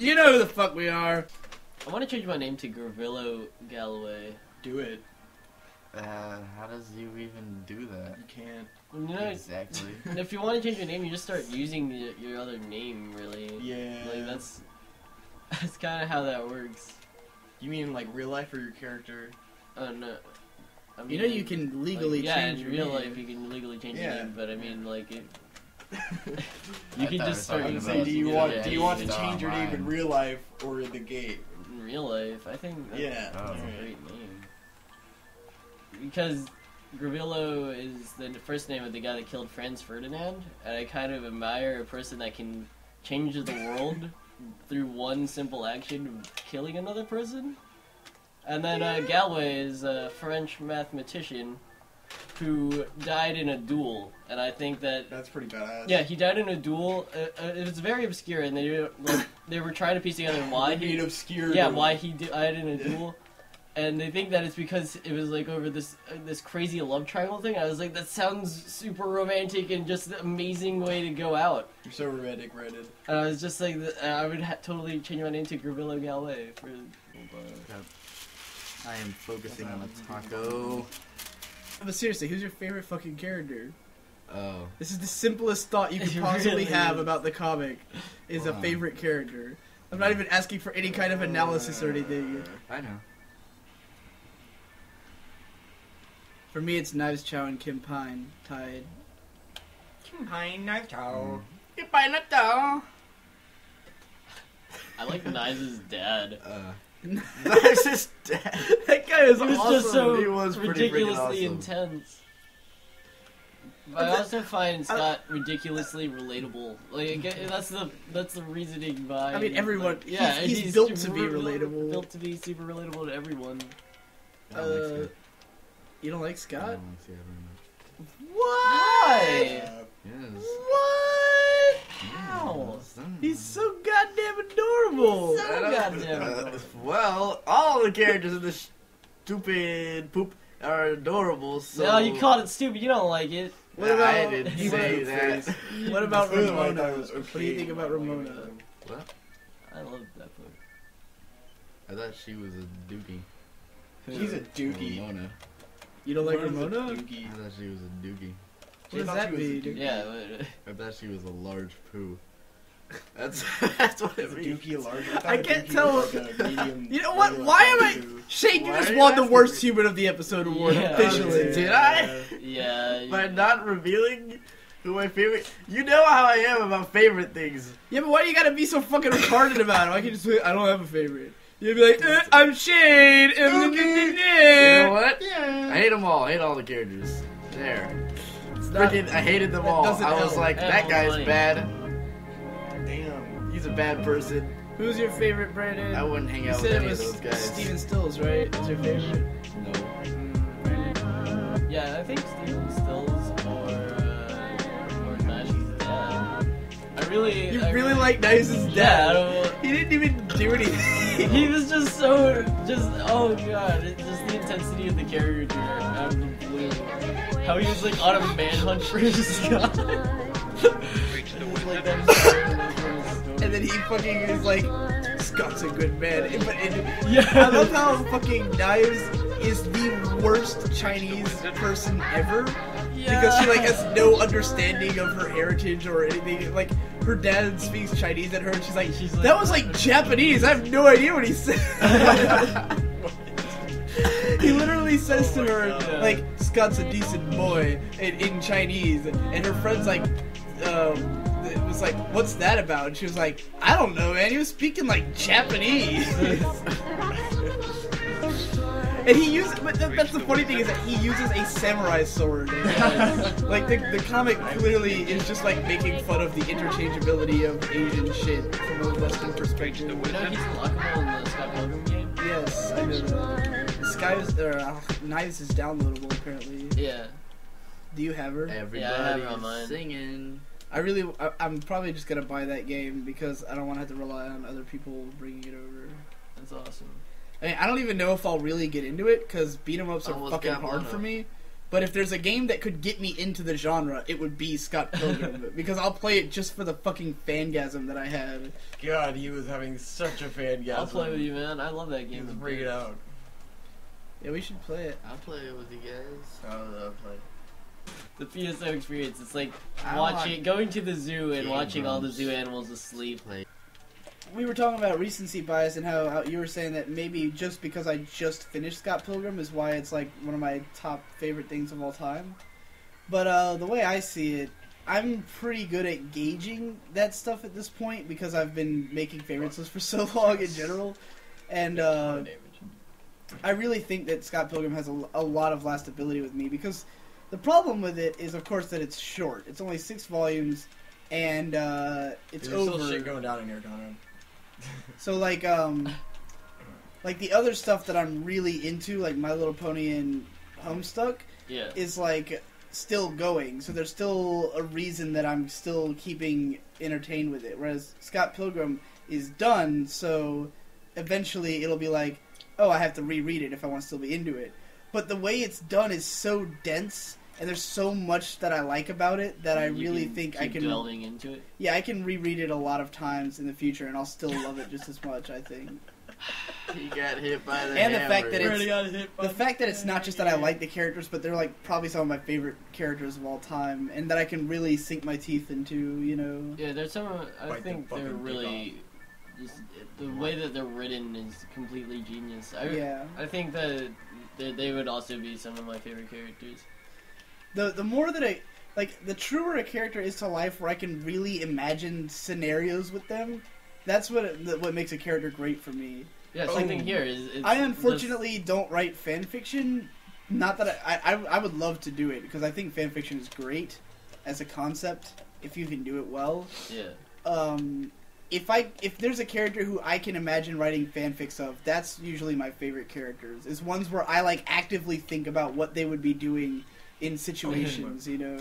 You know who the fuck we are. I want to change my name to Gravillo Galloway. Do it. How does you even do that? You can't. You know, Exactly. if you want to change your name, you just start using your other name, really. Yeah. Like, that's kind of how that works. You mean like real life or your character? Oh, no. I mean, You know you can legally change in your real name. life you can legally change your Yeah. name, but I mean, like, it... I you can thought just we were start talking using about- do you it. want Yeah, do you want to it's change your name in online. real life or in the game? in real life? I think that's, Yeah. Oh. that's a great name. Because Gravillo is the first name of the guy that killed Franz Ferdinand, and I kind of admire a person that can change the world through one simple action of killing another person. And then Galway is a French mathematician who died in a duel, and I think that That's pretty badass. yeah, he died in a duel. It was very obscure, and they were trying to piece together why He he made obscure. yeah why he died in a duel, and they think that it's because it was like over this crazy love triangle thing. I was like, that sounds super romantic and just an amazing way to go out. You're so romantic, Brandon. And I was just like, I would totally change my name to Gravillo Galway for. I am focusing on a taco. But seriously, who's your favorite fucking character? Oh. This is the simplest thought you could It possibly really have is. about the comic, is a Wow. favorite character. I'm not even asking for any kind of analysis or anything. I know. For me, it's Knives Chow and Kim Pine tied. Pine Naito. Kim Pine Naito. I like Knives' dad. That's his dad. That guy is He was awesome. just so He was pretty freaking ridiculously awesome. intense. But I also find Scott ridiculously relatable. Like again, that's the reasoning behind. I mean, everyone. Like, yeah, he's built to be super relatable. Built to be super relatable to everyone. I don't like Scott. You don't like I Scott? don't like Scott very much. Why? Yes. What? How? He's so goddamn adorable. So goddamn adorable. Well, all the characters in this stupid poop are adorable, so... No, you called it stupid. You don't like it. What I about didn't say that. What about I thought Ramona? it was okay. What do you think about Ramona? What? I love that book. I thought she was a dookie. He's a dookie. Ramona. You don't like Ramona's a Ramona? dookie. I thought she was a dookie. What does thought that she was a mean? dookie. Yeah. I thought she was a large poo. That's what Is it a means. dookie large? I thought a can't dookie tell- was like a medium- You know what? regular Why am size I? dude. Shane, you Why just are won you the asking worst me? human of the episode award Yeah. officially. Did I? Yeah. By not revealing who my favorite... You know how I am about favorite things. Yeah, but why do you gotta be so fucking retarded about it? Why can't you just say, I don't have a favorite? You'd be like, I'm Shane. You know what? Yeah. I hate them all. I hate all the characters. There. not- Freaking, I hated them that all. doesn't I was help. like, That that was guy's funny. bad. Damn. He's a bad person. Who's your favorite, Brandon? I wouldn't hang You out with said any it of was those guys. Steven Stills, right? Is your favorite? No. Brandon? Yeah, I think Steven Stills or Knives' dad. I really. You I really like Knives' Yeah, I dad. don't. He didn't even do anything. He was just so, oh god, just the intensity of the character out of the blue. How he was like on a manhunt for his Scott. Like And then he fucking is like, Scott's a good man. But yeah, I love how fucking Knives is the worst Chinese person ever. Because she like has no understanding of her heritage or anything. Like her dad speaks Chinese at her, and she's like, "That was like Japanese. I have no idea what he said." He literally says to her like, "Scott's a decent boy" in Chinese, and her friend's like, it was like, "What's that about?" And she was like, "I don't know, man. He was speaking like Japanese." And he uses, but that's the funny thing is that he uses a samurai sword. Like the comic clearly is just like making fun of the interchangeability of Asian shit from a Western perspective. You know he's lockable in the Scott Pilgrim game? Yes, I know that. Knives is downloadable apparently. Yeah. Do you have her? Everybody's Yeah, I have it on mine. singing. I'm probably just gonna buy that game because I don't want to have to rely on other people bringing it over. That's awesome. I mean, I don't even know if I'll really get into it because beat 'em ups are Almost fucking got hard one for up. me. But if there's a game that could get me into the genre, it would be Scott Pilgrim. Because I'll play it just for the fucking fangasm that I had. God, he was having such a fangasm. I'll play with you, man. I love that He game. was freaking out. Yeah, we should play it. I'll play it with you guys. I'll play. The PSO experience, it's like I going to the zoo and Game watching all the Grumps. zoo animals asleep. We were talking about recency bias and how you were saying that maybe just because I just finished Scott Pilgrim is why it's like one of my top favorite things of all time. But the way I see it, I'm pretty good at gauging that stuff at this point because I've been making favorites lists for so long in general. And I really think that Scott Pilgrim has a lot of lastability with me because the problem with it is, of course, that it's short. It's only 6 volumes, and it's There's over. still shit going down in here, Conrad. So like the other stuff that I'm really into, like My Little Pony and Homestuck, Yeah. is like still going. So there's still a reason that I'm still keeping entertained with it. Whereas Scott Pilgrim is done, so eventually it'll be like, oh, I have to reread it if I want to still be into it. But the way it's done is so dense, and there's so much that I like about it that I You really can think I keep can delving into it. Yeah, I can reread it a lot of times in the future, and I'll still love it just as much, I think. He got hit by the And the hammer. fact that Already got hit by The fact that it's not just that I like the characters, but they're like probably some of my favorite characters of all time, and that I can really sink my teeth into, you know. Yeah, there's some. I Bite the think they're fucking really. Just, the way that they're written is completely genius. Yeah. I think that they would also be some of my favorite characters. The more that the truer a character is to life, where I can really imagine scenarios with them, that's what makes a character great for me. Yeah, same thing here. I unfortunately don't write fan fiction. Not that I would love to do it because I think fan fiction is great as a concept if you can do it well. Yeah. If there's a character who I can imagine writing fanfics of, that's usually my favorite characters. Is ones where I like actively think about what they would be doing in situations, you know.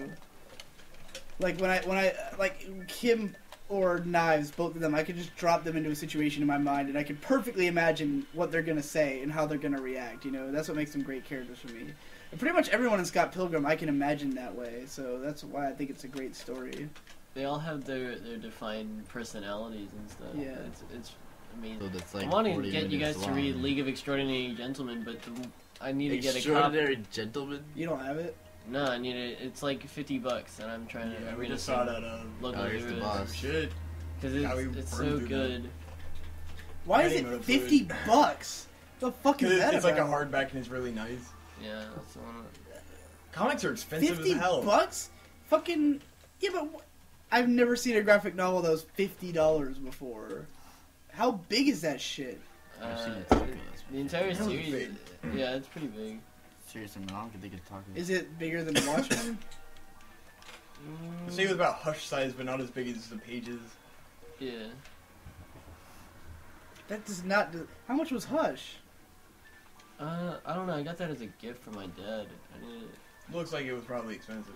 Like when I like Kim or Knives, both of them, I could just drop them into a situation in my mind, and I can perfectly imagine what they're gonna say and how they're gonna react. You know, that's what makes them great characters for me. And pretty much everyone in Scott Pilgrim, I can imagine that way. So that's why I think it's a great story. They all have their defined personalities and stuff. Yeah. It's amazing. So that's like I want to 40 get you guys minutes to read long. League of Extraordinary Gentlemen, but I need to get a copy. Extraordinary Gentleman? You don't have it? No, I need it. It's like $50, and I'm trying to Yeah, we read just it saw from it at local here's the viewers. boss. Shit. Because Yeah, we it's burned so through good. Why is I it didn't know $50? The fuck is that It's like a about? hardback and it's really nice. Yeah, that's the one. Comics are expensive $50? as hell. Fucking yeah, but I've never seen a graphic novel that was $50 before. How big is that shit? I've seen it Uh, talking. the entire Hell, it's series, yeah, it's pretty big. Seriously, man, I don't think it's talking. Is it bigger than Watchmen? The same was about Hush size, but not as big as the pages. Yeah. That does not. How much was Hush? I don't know. I got that as a gift from my dad. I need it. Looks like it was probably expensive.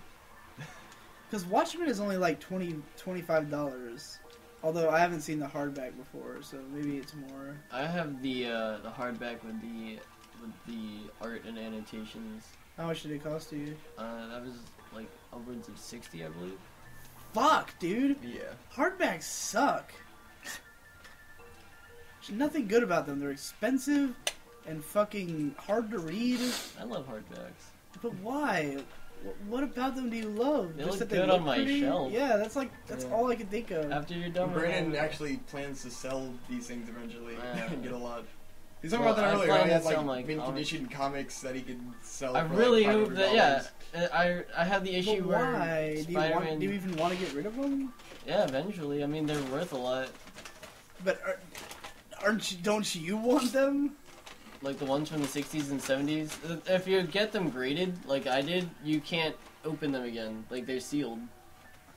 Because Watchmen is only like $25. Although I haven't seen the hardback before, so maybe it's more. I have the hardback with the art and annotations. How much did it cost you? That was like upwards of 60, I believe. Fuck, dude. Yeah. Hardbacks suck. There's nothing good about them. They're expensive and fucking hard to read. I love hardbacks. But why? What about them do you love? They Just look that good on my pretty? shelf. Yeah, that's Yeah. all I can think of. After you're done with Brandon them, actually plans to sell these things eventually Yeah. and get a lot. He's talking Well, about that I earlier. plan He to had sell like my mint comics. condition comics that he could sell. I for, really like, hope that. Yeah, $500. I have the But issue where why? Spider-Man. Do you even want to get rid of them? Yeah, eventually. I mean, they're worth a lot. But don't you want them? Like the ones from the 60s and 70s. If you get them graded, like I did, you can't open them again. Like they're sealed.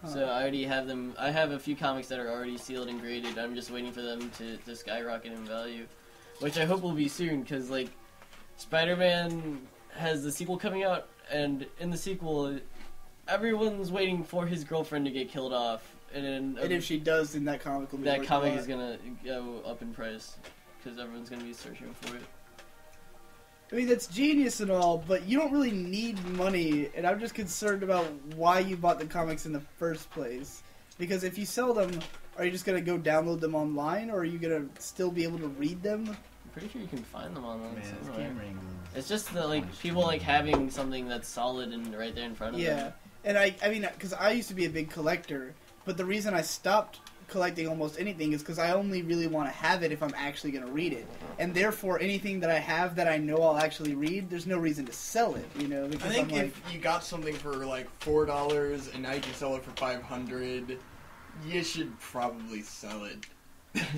So I already have them. I have a few comics that are already sealed and graded. I'm just waiting for them to skyrocket in value, which I hope will be soon. Because like Spider-Man has the sequel coming out, and in the sequel, everyone's waiting for his girlfriend to get killed off, and And if she does, then that comic will be that worth comic a lot. is gonna go up in price because everyone's gonna be searching for it. I mean, that's genius and all, but you don't really need money, and I'm just concerned about why you bought the comics in the first place. Because if you sell them, are you just going to go download them online, or are you going to still be able to read them? I'm pretty sure you can find them online somewhere. camera angle. It's just the, like, people like having something that's solid and right there in front of them. Yeah, and I mean, because I used to be a big collector, but the reason I stopped collecting almost anything is because I only really want to have it if I'm actually going to read it. And therefore, anything that I have that I know I'll actually read, there's no reason to sell it, you know? Because I think if you got something for like $4 and now you can sell it for $500, you should probably sell it.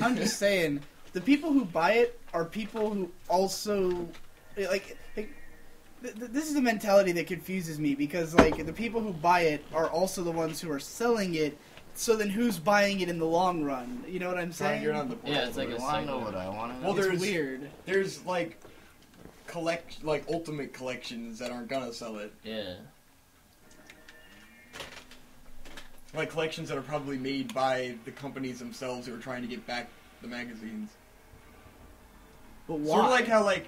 I'm just saying, the people who buy it are people who also, like this is the mentality that confuses me, because, like, the people who buy it are also the ones who are selling it. So then, who's buying it in the long run? You know what I'm saying? You're not the Yeah, it's like a I know what I want. Well, It's weird. There's like ultimate collections that aren't gonna sell it. Yeah. Like collections that are probably made by the companies themselves who are trying to get back the magazines. But why? Sort of like how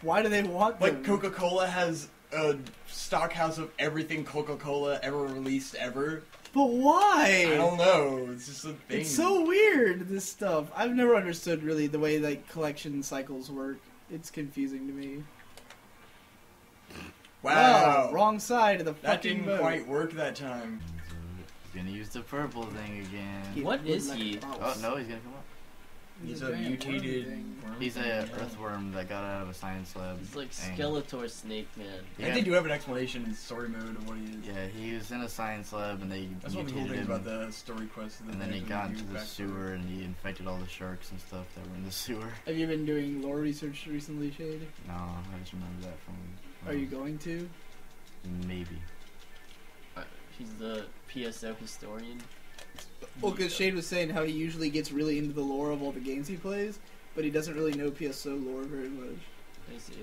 Why do they want them? like Coca-Cola has a stock house of everything Coca-Cola ever released ever. But why? I don't know. It's just a thing. It's so weird, this stuff. I've never understood, really, the way, like, collection cycles work. It's confusing to me. Wow. Oh, wrong side of the That fucking didn't boat. quite work that time. He's gonna use the purple thing again. What He is looked he? like a Oh mouse. no, he's gonna come up. He's a giant mutated worm thing. worm He's thing, a yeah. earthworm that got out of a science lab. He's like and- Skeletor Snake Man. And they do have an explanation in story mode of what he is. Yeah, he was in a science lab and they That's one of the cool mutated things him. about the story quest. And then he got into the sewer and he infected all the sharks and stuff that were in the sewer. Have you been doing lore research recently, Shade? No, I just remember that from. Are you going to? Maybe. He's the PSO historian. Well, because Shade was saying how he usually gets really into the lore of all the games he plays, but he doesn't really know PSO lore very much. I see.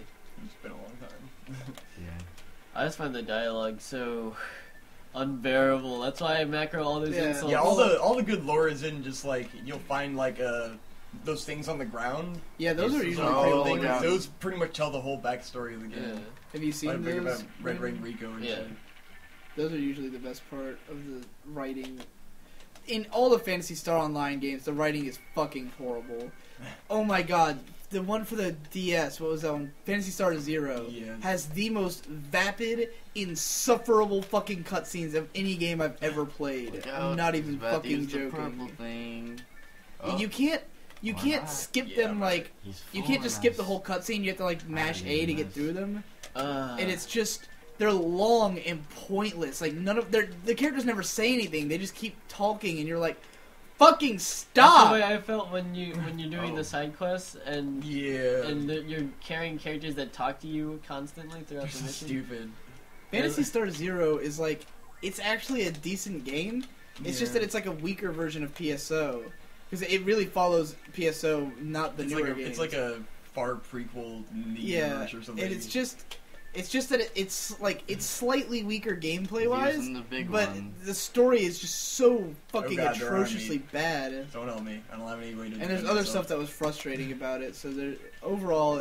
It's been a long time. Yeah. I just find the dialogue so unbearable. That's why I macro all those Yeah. insults. Yeah, all the good lore is in just like you'll find like those things on the ground. Yeah, those are Those usually Oh, pretty things, things. yeah. those pretty much tell the whole backstory of the Yeah. game. Have you I seen bring those? about Red Ring Rico and Yeah. shit. Those are usually the best part of the writing. In all the Phantasy Star Online games, the writing is fucking horrible. Oh my god, the one for the DS, what was that one? Phantasy Star Zero, Yes. has the most vapid, insufferable fucking cutscenes of any game I've ever played. Look I'm out, not he's even about to fucking use the purple joking. thing. Oh, You can't Why can't not? skip Yeah, them right. like he's you full can't of just skip the mess. whole cutscene. You have to like mash I A to hate get this. through them. And And it's just they're long and pointless. Like none of the characters never say anything. They just keep talking, and you're like, "Fucking That's stop!" the way I felt when you're doing Oh. the side quests and Yeah. you're carrying characters that talk to you constantly throughout the They're mission. stupid. Phantasy Star Zero is like it's actually a decent game. It's just Yeah. that it's like a weaker version of PSO because it really follows PSO, not the It's newer like games. it's like a far prequel yeah, or something. and it's just that it's like it's slightly weaker gameplay wise, Using the big but one. the story is just so fucking God, they're on me. atrociously bad. Don't help me. I don't have any way to. And there's defend other myself. stuff that was frustrating about it. So there, overall,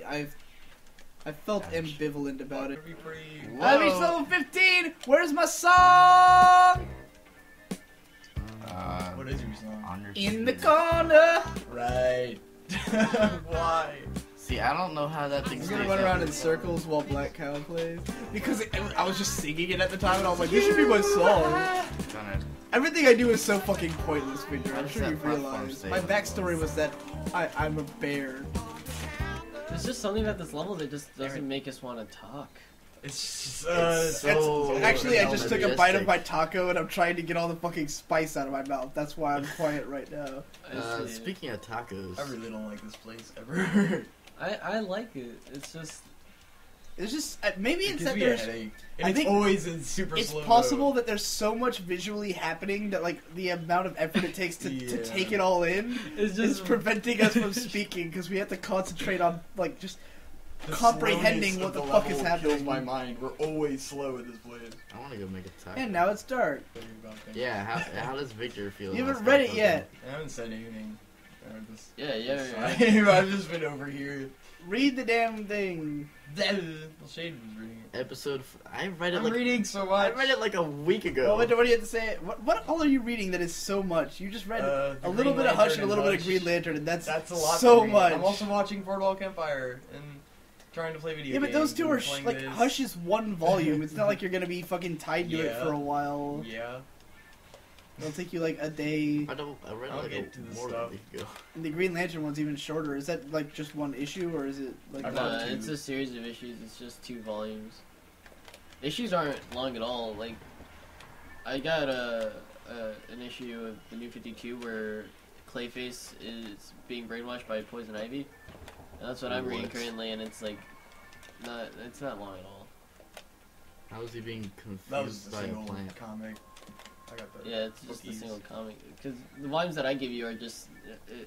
I felt Ouch. ambivalent about it. It'd be pretty. Whoa. I reached level 15. Where's my song? What is your song? On your In the feet. corner. Right. Why? See, I don't know how that thing I'm stays gonna run around up. in circles while Black Cow plays because I was just singing it at the time, and I was like, "This should be my song." Kinda- Everything I do is so fucking pointless, Victor. How I'm does sure that you've platform realized. stay My on the backstory floor? was that I'm a bear. There's just something about this level that just doesn't make us want to talk. It's It's so Actually, I just took a bite of majestic. my taco, and I'm trying to get all the fucking spice out of my mouth. That's why I'm quiet right now. I see. Speaking of tacos, I really don't like this place ever. I like it. It's just It's just maybe It it's gives that me a there's. headache. I And it's think always in super It's slow possible mode. that there's so much visually happening that like the amount of effort it takes to Yeah. take it all in it's is just preventing us from speaking because we have to concentrate on like just The comprehending slowness what of the fuck is level happening. Kills my mind. We're always slow at this place. I want to go make a taco. And now it's dark. Yeah, how does Victor feel? You about haven't read it taco? yet. I haven't said anything. Yeah. I've just been over here. Read the damn thing. Shade was reading it. I read it I'm like reading so much. I read it like a week ago. Well, what do you have to say? What all are you reading that is so much? You just read The a little Green bit of Hush Lantern and a little and bit of Hush. Green Lantern, and that's a lot so for me. much. I'm also watching Portal Campfire and trying to play video Yeah, games. but those two are and playing like this. Hush is one volume. It's not like you're gonna be fucking tied to it Yeah. for a while. Yeah. It'll take you like a day. I read it I'll like get to the more than stuff. a week ago. And the Green Lantern one's even shorter. Is that like just one issue, or is it like? I've No, got two. it's a series of issues. It's just 2 volumes. Issues aren't long at all. Like, I got an issue of the New 52 where Clayface is being brainwashed by Poison Ivy. And that's what I'm reading What? currently, and it's like, it's not long at all. How is he being That was confused the by a single plant? comic. I got the Yeah, it's just a bookies. single comic. Because the volumes that I give you are just,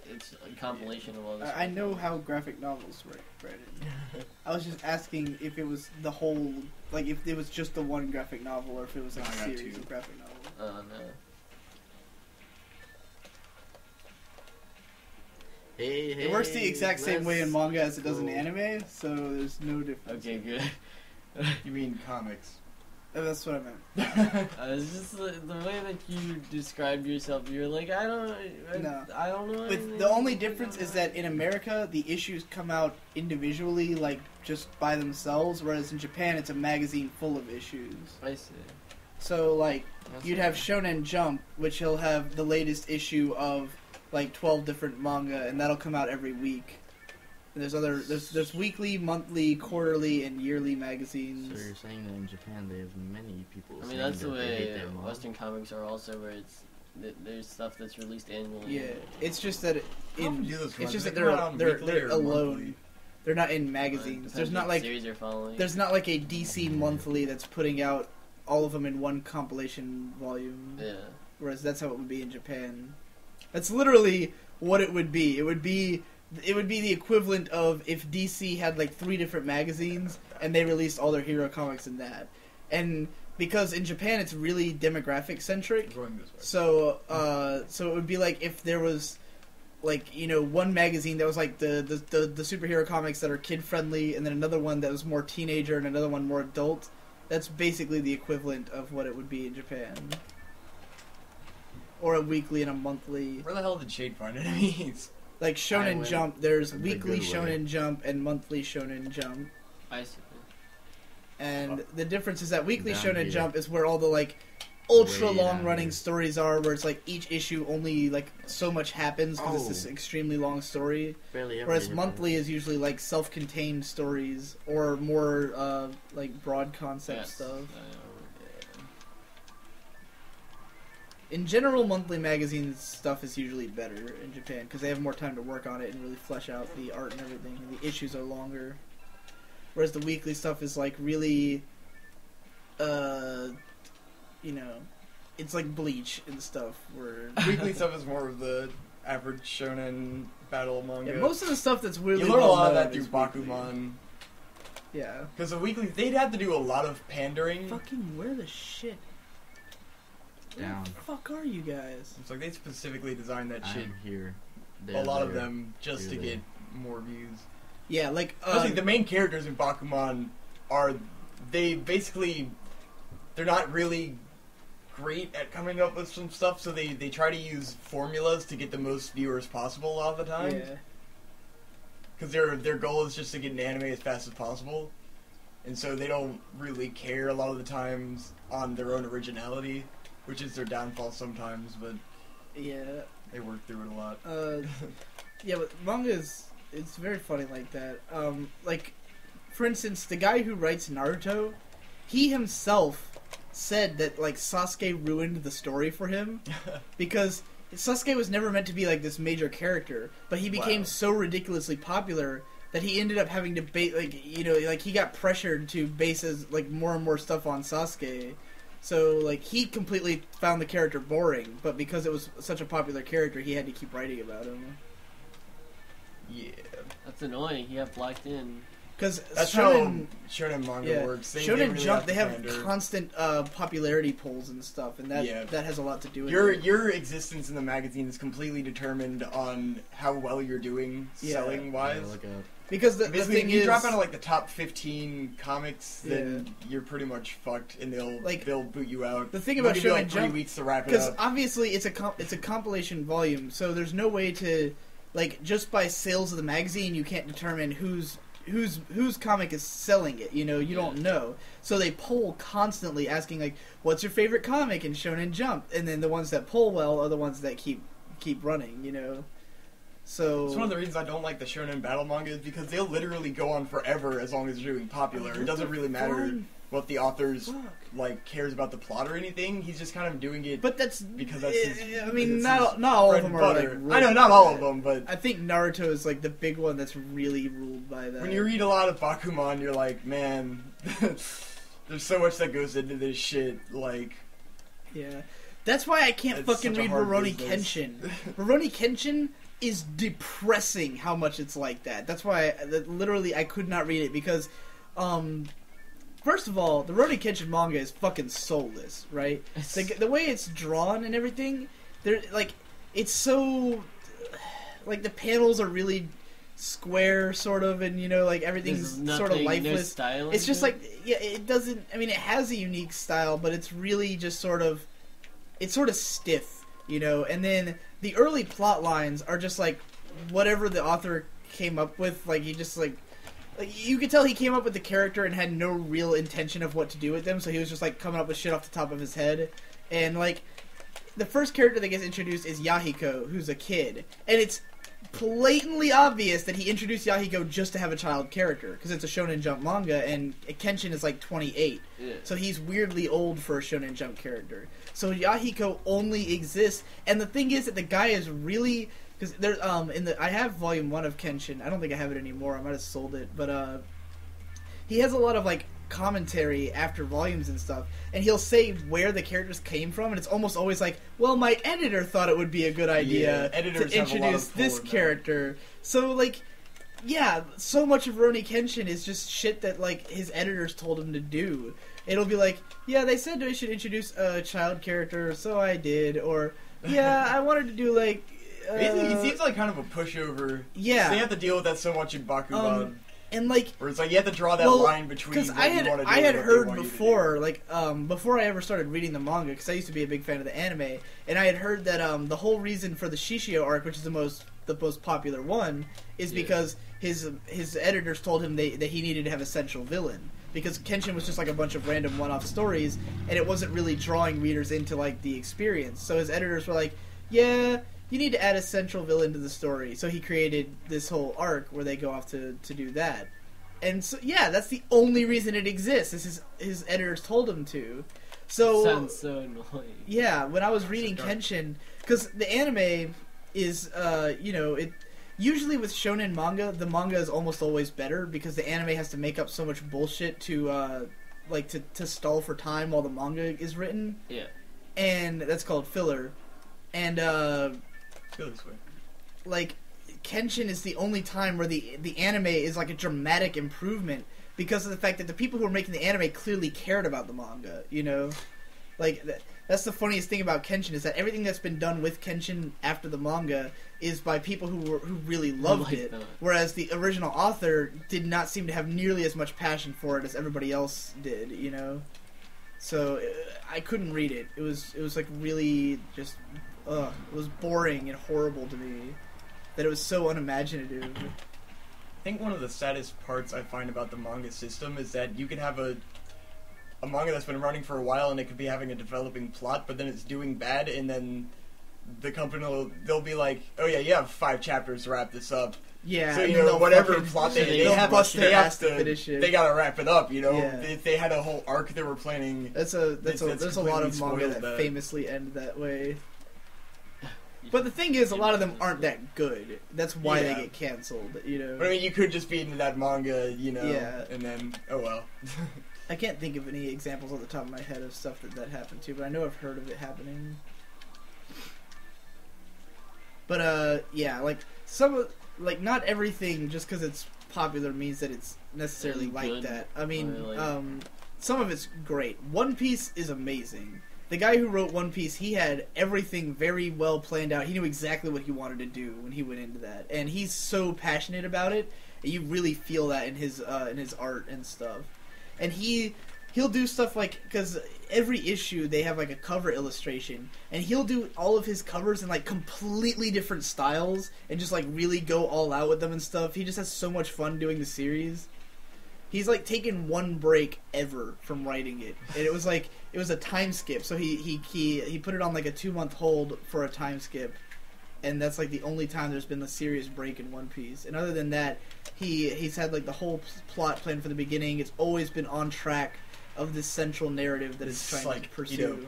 it's a compilation of all this. I know how graphic novels work, Brandon. I was just asking if it was the whole, like if it was just the one graphic novel, or if it was like No, a I got series 2. of graphic novels. Oh, no. Hey, It works the exact same way in let's manga as it does in go. anime, so there's no difference. Okay, good. You mean comics? That's what I meant. It's just the way that you described yourself. You're like, I don't know. But anything the only about difference is that. that in America, the issues come out individually, like just by themselves, whereas in Japan, it's a magazine full of issues. I see. So, like, That's you'd have Shonen Jump, which he'll have the latest issue of like 12 different manga, and that'll come out every week. And there's weekly, monthly, quarterly, and yearly magazines. So you're saying that in Japan they have many people. I mean, saying that's the that they hate way their manga? Western comics are also, where there's stuff that's released annually. Yeah, it's just that How often do those come it's out? just Do that they come out on they're weekly or alone. monthly? They're not in Depends magazines. There's not what like series you're following. there's not like a DC monthly that's putting out all of them in one compilation volume. Yeah. Whereas that's how it would be in Japan. That's literally what it would be. It would be the equivalent of if DC had like 3 different magazines and they released all their hero comics in that. And because in Japan it's really demographic centric, Going this way. so it would be like if there was like, you know, one magazine that was like the superhero comics that are kid friendly, and then another one that was more teenager and another one more adult. That's basically the equivalent of what it would be in Japan. Or a weekly and a monthly. Where the hell did Shade find enemies? Like I Shonen went Jump, there's in the weekly good way. Shonen Jump and monthly Shonen Jump. I see. And the difference is that weekly Down Shonen here. Jump is where all the like ultra Way long down running here. stories are, where it's like each issue only like so much happens because it's this Oh. extremely long story. Barely ever Whereas hear monthly is usually like self-contained stories or more like broad concept Yes. stuff. I In general, monthly magazines stuff is usually better in Japan because they have more time to work on it and really flesh out the art and everything. And the issues are longer. Whereas the weekly stuff is like really, you know, it's like Bleach and stuff. Where Weekly stuff is more of the average shonen battle manga. yeah, most of the stuff that's really you learn a well lot of known that through is weekly. Bakuman. Yeah. Because the weekly, they'd have to do a lot of pandering. Fucking where the shit? Where Down. the fuck are you guys? It's like they specifically designed that shit, I'm here. a lot of there. them, just to You're get more views. Yeah, like Especially the main characters in Bakuman they're not really great at coming up with some stuff, so they try to use formulas to get the most viewers possible a lot of the time. yeah. Because their goal is just to get an anime as fast as possible. And so they don't really care a lot of the times on their own originality, which is their downfall sometimes, but Yeah. they work through it a lot. Yeah, but manga it's very funny like that. Like, for instance, the guy who writes Naruto, he himself said that like Sasuke ruined the story for him because Sasuke was never meant to be like this major character, but he became Wow. so ridiculously popular that he ended up having to he got pressured to base his like more and more stuff on Sasuke. So like he completely found the character boring, but because it was such a popular character, he had to keep writing about him. Yeah. That's annoying. He got blacked in. Because That's how shonen manga works. They Shonen really Jump, they have pander. constant popularity polls and stuff, and that has a lot to do with it. Your existence in the magazine is completely determined on how well you're doing selling wise. Because the Basically, thing if you is, drop out of like the top 15 comics, then you're pretty much fucked, and they'll boot you out. The thing about Shonen Shonen like Jump, 3 weeks to wrap it because up. obviously it's a compilation volume, so there's no way to just by sales of the magazine you can't determine whose comic is selling it. You don't know. So they poll constantly, asking like, "What's your favorite comic in Shonen Jump?" And then the ones that poll well are the ones that keep running. So it's one of the reasons I don't like the shonen battle manga is because they'll literally go on forever as long as they're doing popular. It doesn't really matter what the author's cares about the plot or anything. He's just kind of doing it. But that's because that's his. I mean, not all of them are like. I know not all of them, but I think Naruto is like the big one that's really ruled by that. When you read a lot of Bakuman, you're like, man, there's so much that goes into this shit. Like, yeah, that's why I can't fucking read Rurouni Kenshin. Rurouni Kenshin is depressing how much it's like that. That's why literally I could not read it because, first of all, the Rurouni Kenshin manga is fucking soulless, right? The way it's drawn and everything, it's so, the panels are really square, sort of, and everything's sort of lifeless. No it's just it doesn't. I mean, it has a unique style, but it's really just sort of stiff, and then the early plot lines are just whatever the author came up with. He just you could tell he came up with the character and had no real intention of what to do with them, so he was just coming up with shit off the top of his head. And the first character that gets introduced is Yahiko, who's a kid, and it's blatantly obvious that he introduced Yahiko just to have a child character because it's a Shonen Jump manga, and Kenshin is 28, so he's weirdly old for a Shonen Jump character. So Yahiko only exists, and the thing is that the guy is really, because there's I have volume 1 of Kenshin. I don't think I have it anymore. I might have sold it, but he has a lot of commentary after volumes and stuff, and he'll say where the characters came from, and it's almost always well, my editor thought it would be a good idea to introduce this character. So so much of Rurouni Kenshin is just shit that his editors told him to do. It'll be they said I should introduce a child character, so I did, or I wanted to do basically he seems like kind of a pushover. Yeah, they have to deal with that so much in Bakuman. And where it's you have to draw that line between. Because I had heard before, before I ever started reading the manga, because I used to be a big fan of the anime, and I had heard that the whole reason for the Shishio arc, which is the most popular one, is because his editors told him that he needed to have a central villain. Because Kenshin was just a bunch of random one-off stories, and it wasn't really drawing readers into the experience. So his editors were you need to add a central villain to the story. So he created this whole arc where they go off to do that. And so, that's the only reason it exists, is his editors told him to. So, it sounds so annoying. Yeah, when I was reading Kenshin, because the anime is, usually with shonen manga, the manga is almost always better, because the anime has to make up so much bullshit to stall for time while the manga is written. Yeah. And that's called filler. And, Go this way. Kenshin is the only time where the anime is a dramatic improvement because of the fact that the people who are making the anime clearly cared about the manga, that's the funniest thing about Kenshin, is that everything that's been done with Kenshin after the manga is by people who really loved it, whereas the original author did not seem to have nearly as much passion for it as everybody else did, So I couldn't read it. It was really just it was boring and horrible to me. That it was so unimaginative. I think one of the saddest parts I find about the manga system is that you can have a manga that's been running for a while and it could be having a developing plot, but then it's doing bad, and then the company they'll be oh yeah, you have 5 chapters to wrap this up. Yeah, so whatever plot they have, finish it. They gotta wrap it up. Yeah. If they had a whole arc they were planning. There's a lot of manga that famously end that way. But the thing is, a lot of them aren't that good. That's why they get canceled, But I mean, you could just be into that manga, and then, oh well. I can't think of any examples off the top of my head of stuff that happened to, but I know I've heard of it happening. But, not everything, just because it's popular means that it's necessarily Really like good. that. I mean, Really. some of it's great. One Piece is amazing. The guy who wrote One Piece, he had everything very well planned out. He knew exactly what he wanted to do when he went into that, and he's so passionate about it. And you really feel that in his art and stuff. And he'll do stuff like, because every issue they have like a cover illustration, and he'll do all of his covers in like completely different styles and just like really go all out with them and stuff. He just has so much fun doing the series. He's like taken one break ever from writing it, and it was a time skip. So he put it on like a 2-month hold for a time skip, and that's like the only time there's been a serious break in One Piece. And other than that, he's had like the whole plot planned from the beginning. It's always been on track of this central narrative that it's trying like, to pursue. you know,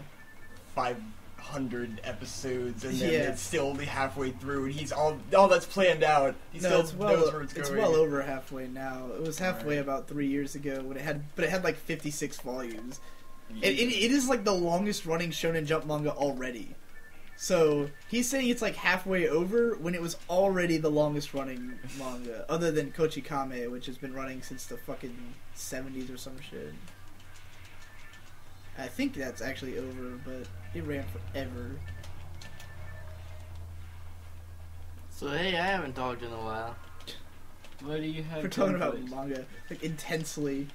500 episodes, and then Yeah. it's still only halfway through, and he's all that's planned out. He No, still it's knows where it's going. It's well over halfway now. It was halfway Right. about 3 years ago when it had like 56 volumes. Yeah. It is like the longest running Shonen Jump manga already. So he's saying it's like halfway over when it was already the longest running manga, other than Kochikame, which has been running since the fucking 70s or some shit. I think that's actually over, but it ran forever. So hey, I haven't talked in a while. What do you have? We're talking about boys? manga like intensely.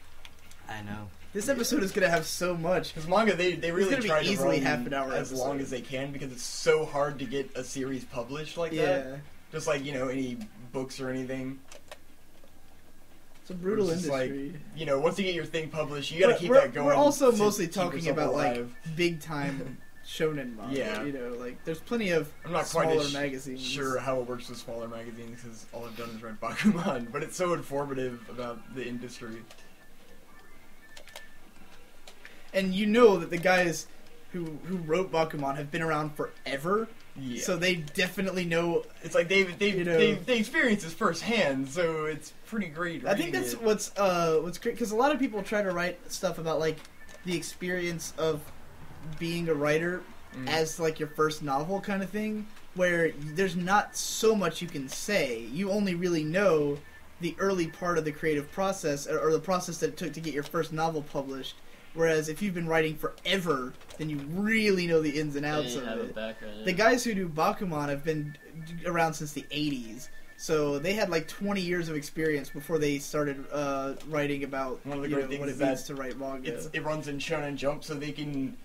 I know. This episode is gonna have so much. Because manga, they really gonna be try to easily run half an hour as long episode. as they can, because it's so hard to get a series published like Yeah, that. Just like, you know, any books or anything. it's a brutal It's just industry. You know, once you get your thing published, you gotta But keep we're, that going. We're also to mostly keep talking yourself about alive. like big time shonen manga. Yeah. You know, like there's plenty of I'm not quite smaller as magazines. sure how it works with smaller magazines, because all I've done is read Bakuman, but it's so informative about the industry. And you know that the guys who wrote Bakuman have been around forever, Yeah. so they definitely know. it's like they You know. they experience this firsthand, so it's pretty great. I think reading that's it. what's great, because a lot of people try to write stuff about like the experience of being a writer as like your first novel kind of thing, where there's not so much you can say. You only really know the early part of the creative process, or the process that it took to get your first novel published. Whereas if you've been writing forever, then you really know the ins and outs They of have a it. background. The guys who do Bakuman have been around since the 80s. So they had like 20 years of experience before they started writing about One of the you great know, things what it is means that to write manga. it runs in Shonen Jump, so they can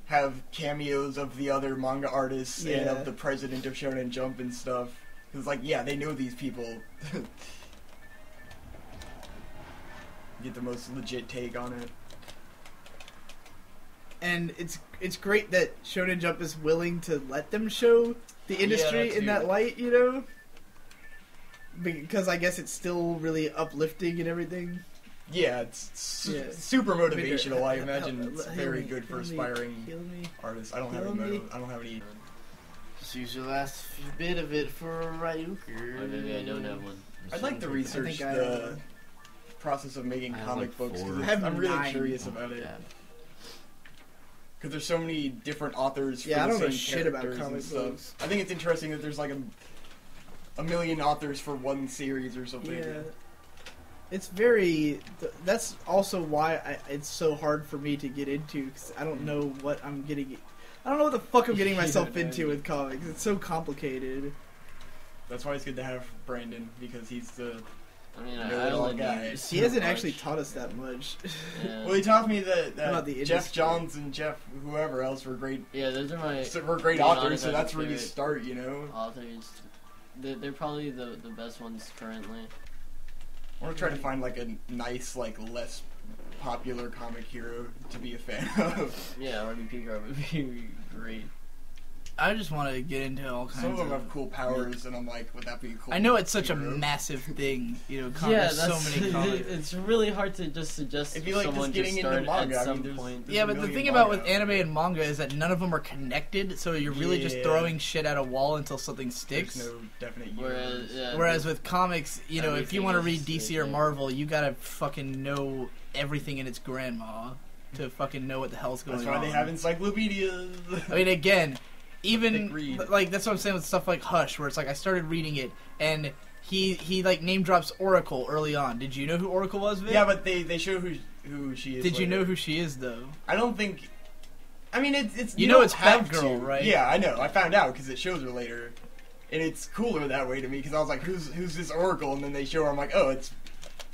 have cameos of the other manga artists and Yeah. of the president of Shonen Jump and stuff. It's like, yeah, they know these people. Get the most legit take on it. And it's great that Shonen Jump is willing to let them show the industry that in too. that light, you know? Because I guess it's still really uplifting and everything. Yeah, it's Yeah. super motivational. I imagine Help- it's help very me, good for help me, aspiring Kill me. artists. I don't have Kill any. me. I don't have any. Just use the last bit of it for Ryuker. Or maybe I don't have one. I'd like to research think I the process of making I have comic like books. 4. 'Cause I have I'm really 9. curious about it. Yeah. Because there's so many different authors for Yeah, I the don't know same shit about characters and comic stuff. books. I think it's interesting that there's like a million authors for one series or something. Yeah. It's very... That's also why it's so hard for me to get into, because I don't know what I'm getting... I don't know what the fuck I'm getting myself Yeah, into with comics. It's so complicated. That's why it's good to have Brandon, because he's the... I mean, know I it all only guy. do so He hasn't much. actually taught us that much. Yeah. Well, he taught me that About the Jeff industry. Johns and Jeff whoever else were great. Yeah, those are my Were great being authors, honest, so I that's think where you they're start. You know. authors. They're probably the best ones currently. I want to try to find like a nice, like less popular comic hero to be a fan of. Yeah, RBP Guard would be great. I just want to get into all kinds Some of them have cool powers, and I'm like, would that be cool? I know it's such a hero? massive thing, you know. Yeah, There's that's so many comics. it's really hard to just suggest If you like someone just getting to into start manga, I at mean, some there's- point. there's Yeah, a but the million thing about manga with out anime there. and manga is that none of them are connected, so you're really just Yeah. throwing shit at a wall until something sticks. There's no definite Whereas, universe. yeah, Whereas with comics, you know, if you Everything want to is read DC or like, Marvel, you gotta fucking know everything in its grandma to fucking know what the hell's going That's on. why they have encyclopedias. I mean, again, even Thick read. like that's what I'm saying with stuff like Hush, where it's like I started reading it and he like name drops Oracle early on. Did you know who Oracle was, Vic? Yeah, but they show who she is. Did you later. know who she is though? I don't think. I mean, it's You know don't it's have Batgirl, to. right? Yeah, I know. I found out because it shows her later, and it's cooler that way to me because I was like, who's this Oracle? And then they show her. I'm like, oh, it's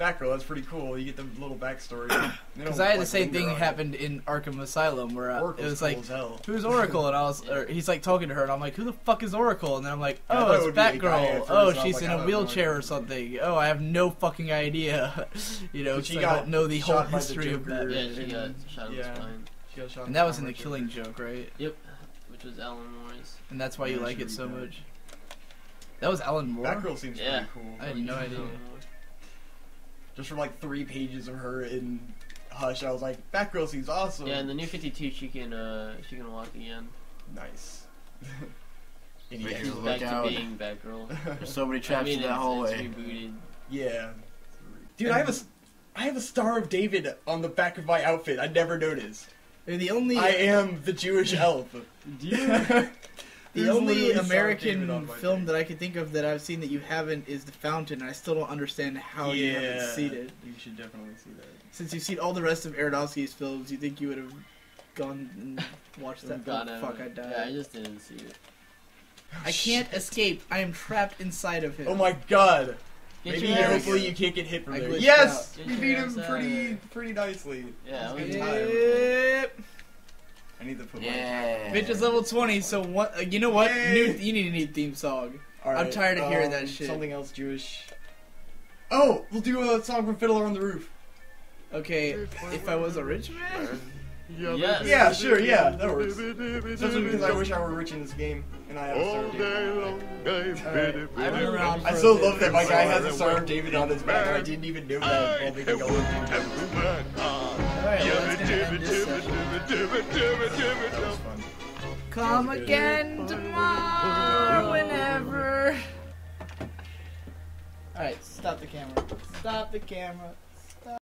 Batgirl. That's pretty cool. You get the little backstory. Because I had the same thing happened in Arkham Asylum where it Oracle's was cool like, as hell. who's Oracle? And I was, or he's like talking to her, and I'm like, who the fuck is Oracle? And then I'm like, I thought oh, it it's would be a guy at Batgirl. first, Oh, and I was she's like, in I a don't wheelchair know. or something. Oh, I have no fucking idea. You know, But 'cause she I got don't know the whole shot by the history of Joker. Batman. Yeah, she got shot in the Yeah. spine. She got shot And that was spine in the by Killing Joker. Joke, right? Yep, which was Alan Moore's. And that's why you Yeah, like she it so read that. much. That was Alan Moore? Batgirl seems Yeah. pretty cool. I had no idea. Just from like 3 pages of her in Hush, I was like, Batgirl seems awesome. Yeah, in the New 52, she can walk again. Nice. Make Idiot. her She's look back to out. being Batgirl. There's so many traps I mean, in that hallway. It's rebooted. Yeah. Dude, I have a Star of David on the back of my outfit. I never noticed. They're the only I am the Jewish elf. the There's only literally Star of David American on my film thing. that I can think of that I've seen that you haven't is The Fountain. And I still don't understand how you haven't seen it. You should definitely see that. Since you've seen all the rest of Aronofsky's films, you think you would have gone and watched that Gone film? out Fuck, of I it. died. Yeah, I just didn't see it. I can't escape. I am trapped inside of him. Oh my god. Get Maybe your ass- hopefully you can't get hit from I there. glitched Yes! out. You Get beat your him ass out. pretty nicely. Yeah, That I was was good time. Yep. I need to put Yeah. Bitch is level 20, so what? You know what? Yay. You need a new theme song. my... Alright, I'm tired of hearing that shit. Something else Jewish. Oh! We'll do a song from Fiddler on the Roof. Okay, if I was a rich man? Yes. Yeah, sure, yeah, that works. Especially because I wish I were rich in this game, and I have a Star of David. I run around I for still a love bit. that my guy has a Star of David on his back, and I didn't even know that while making all those videos. Alright, well, that's gonna end this session. That was fun. Come That was good. again tomorrow, whenever. Alright, stop the camera. Stop the camera.